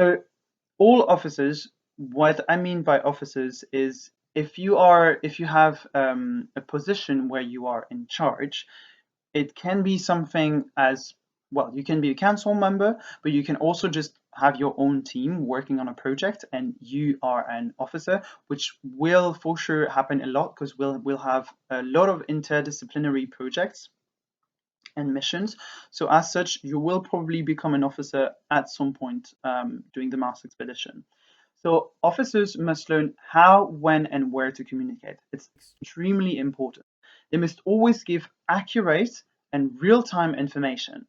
So all officers, what I mean by officers is if you have a position where you are in charge, it can be something as well. You can be a council member, but you can also just have your own team working on a project and you are an officer, which will for sure happen a lot because we'll have a lot of interdisciplinary projects and missions. So as such, you will probably become an officer at some point during the Mars expedition. So officers must learn how, when, and where to communicate. It's extremely important. They must always give accurate and real-time information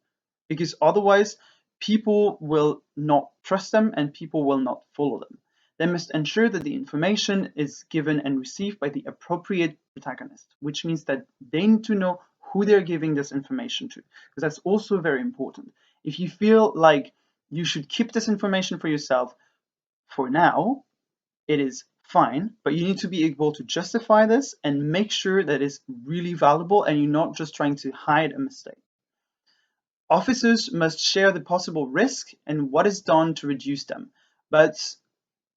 because otherwise people will not trust them and people will not follow them. They must ensure that the information is given and received by the appropriate protagonist, which means that they need to know who they're giving this information to, because that's also very important. If you feel like you should keep this information for yourself, for now, it is fine, but you need to be able to justify this and make sure that it's really valuable and you're not just trying to hide a mistake. Officers must share the possible risk and what is done to reduce them, but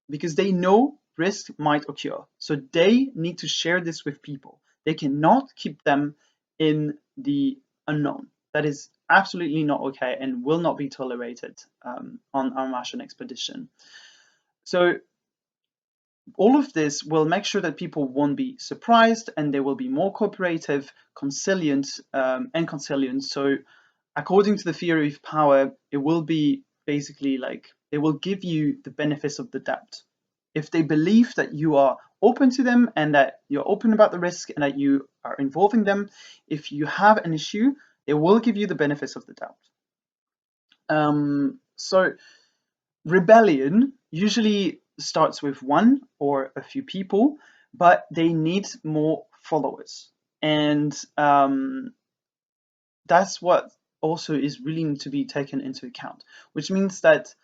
because they know risk might occur, so they need to share this with people. They cannot keep them in the unknown. That is absolutely not okay and will not be tolerated on our Martian expedition. So all of this will make sure that people won't be surprised and they will be more cooperative, conciliant, and conciliant. So according to the theory of power, it will be basically like they will give you the benefits of the doubt. If they believe that you are open to them and that you're open about the risk and that you are involving them, if you have an issue, they will give you the benefits of the doubt. So rebellion usually starts with one or a few people, but they need more followers. And that's what also is really need to be taken into account, which means that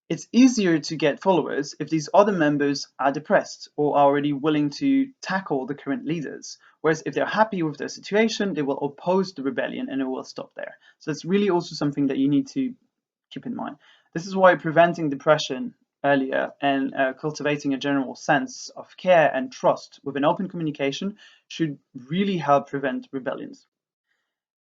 it's easier to get followers if these other members are depressed or are already willing to tackle the current leaders. Whereas if they're happy with their situation, they will oppose the rebellion and it will stop there. So it's really also something that you need to keep in mind. This is why preventing depression earlier and cultivating a general sense of care and trust with an open communication should really help prevent rebellions.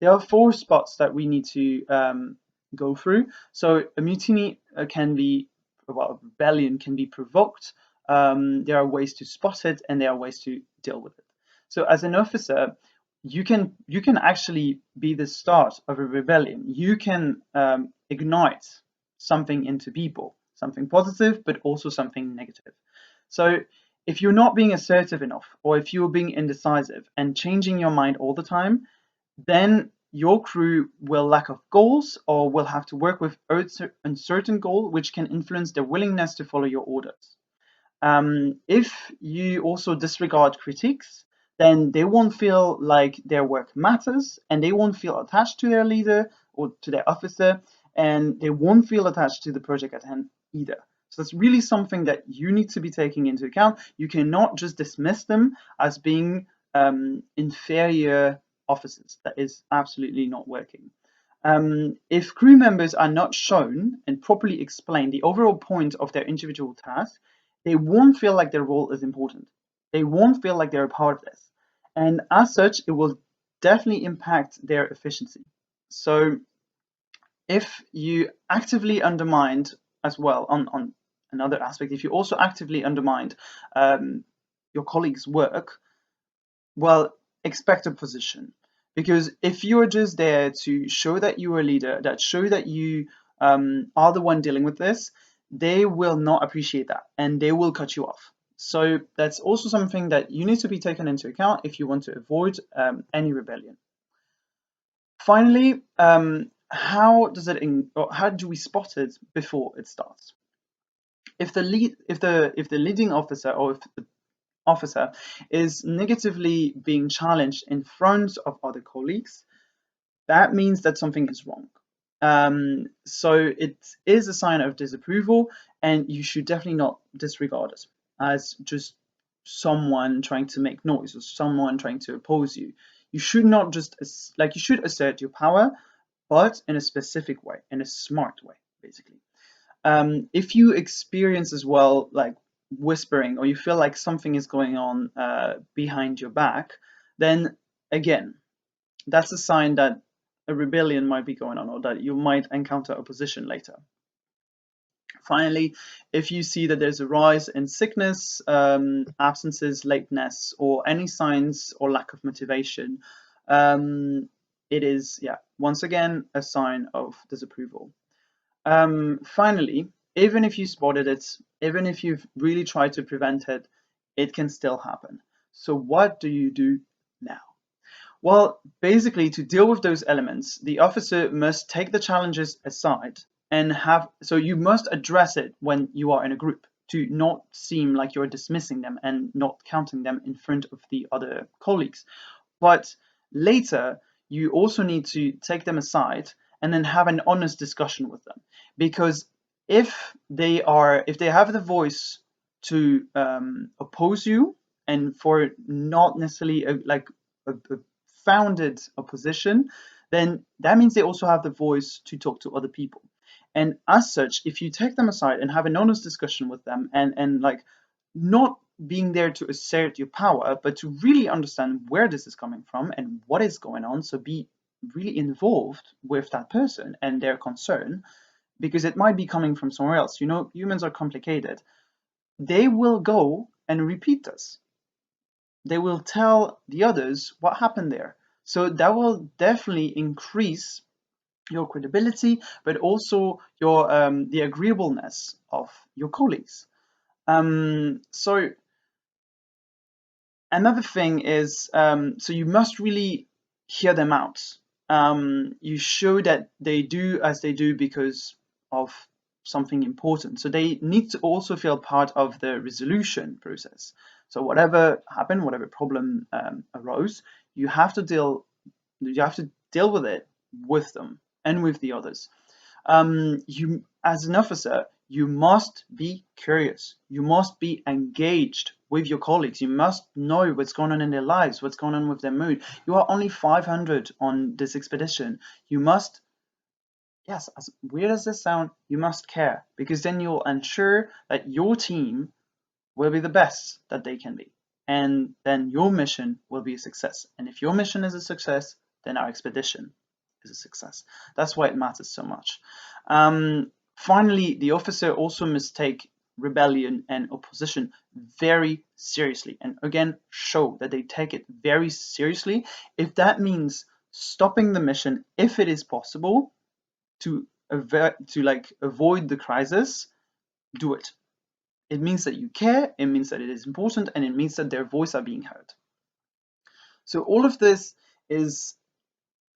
There are four spots that we need to go through. So a mutiny can be, well, a rebellion can be provoked. There are ways to spot it and there are ways to deal with it. So as an officer, you can actually be the start of a rebellion. You can ignite something into people, something positive, but also something negative. So if you're not being assertive enough, or if you're being indecisive and changing your mind all the time, then your crew will lack of goals or will have to work with uncertain goal, which can influence their willingness to follow your orders. If you also disregard critiques, then they won't feel like their work matters and they won't feel attached to their leader or to their officer, and they won't feel attached to the project at hand either. So that's really something that you need to be taking into account. You cannot just dismiss them as being inferior officers. That is absolutely not working. If crew members are not shown and properly explained the overall point of their individual task, they won't feel like their role is important. They won't feel like they're a part of this. And as such, it will definitely impact their efficiency. So if you actively undermined as well on another aspect, if you also actively undermined your colleagues' work, well, expect opposition. Because if you're just there to show that you're a leader, that show that you are the one dealing with this, they will not appreciate that and they will cut you off. So that's also something that you need to be taken into account if you want to avoid any rebellion. Finally, how do we spot it before it starts? If the leading officer or if the officer is negatively being challenged in front of other colleagues, that means that something is wrong. So it is a sign of disapproval, and you should definitely not disregard it as just someone trying to make noise or someone trying to oppose you. You should not just you should assert your power, but in a specific way, in a smart way, basically. If you experience as well, like whispering, or you feel like something is going on behind your back, then again, that's a sign that a rebellion might be going on, or that you might encounter opposition later. Finally, if you see that there's a rise in sickness, absences, lateness, or any signs or lack of motivation, it is, yeah, once again, a sign of disapproval. Finally, even if you spotted it, even if you've really tried to prevent it, it can still happen. So what do you do now? Well, basically, to deal with those elements, the officer must take the challenges aside and so you must address it when you are in a group to not seem like you're dismissing them and not counting them in front of the other colleagues. But later, you also need to take them aside and then have an honest discussion with them. Because if they have the voice to oppose you, and for not necessarily a founded opposition, then that means they also have the voice to talk to other people. And as such, if you take them aside and have an honest discussion with them, and like not being there to assert your power, but to really understand where this is coming from and what is going on, so be really involved with that person and their concern, because it might be coming from somewhere else. You know, humans are complicated. They will go and repeat this. They will tell the others what happened there. So that will definitely increase your credibility, but also your the agreeableness of your colleagues. So another thing is, so you must really hear them out. You show that they do as they do because of something important. So they need to also feel part of the resolution process. So whatever happened, whatever problem arose, you have to deal with it with them and with the others. You, as an officer, you must be curious. You must be engaged with your colleagues. You must know what's going on in their lives, what's going on with their mood. You are only 500 on this expedition. You must, yes, as weird as this sounds, you must care, because then you'll ensure that your team will be the best that they can be. And then your mission will be a success. And if your mission is a success, then our expedition is a success. That's why it matters so much. Finally, the officer also must take rebellion and opposition very seriously, and again show that they take it very seriously. If that means stopping the mission if it is possible to avoid the crisis, do it. It means that you care, it means that it is important, and it means that their voice are being heard. So all of this is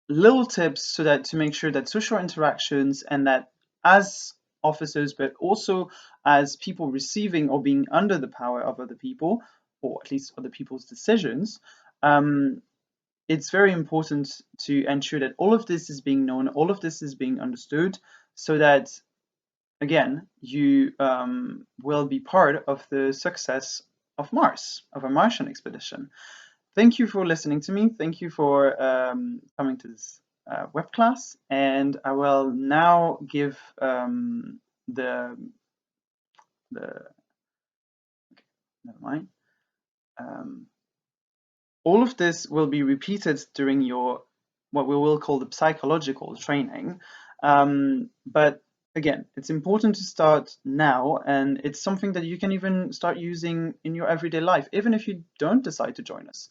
little tips so that to make sure that social interactions, and that as officers, but also as people receiving or being under the power of other people, or at least other people's decisions, it's very important to ensure that all of this is being known, all of this is being understood, so that again you will be part of the success of Mars, of a Martian expedition. Thank you for listening to me. Thank you for coming to this web class, and I will now give the okay, never mind. All of this will be repeated during your what we will call the psychological training, but again, it's important to start now, and it's something that you can even start using in your everyday life, even if you don't decide to join us.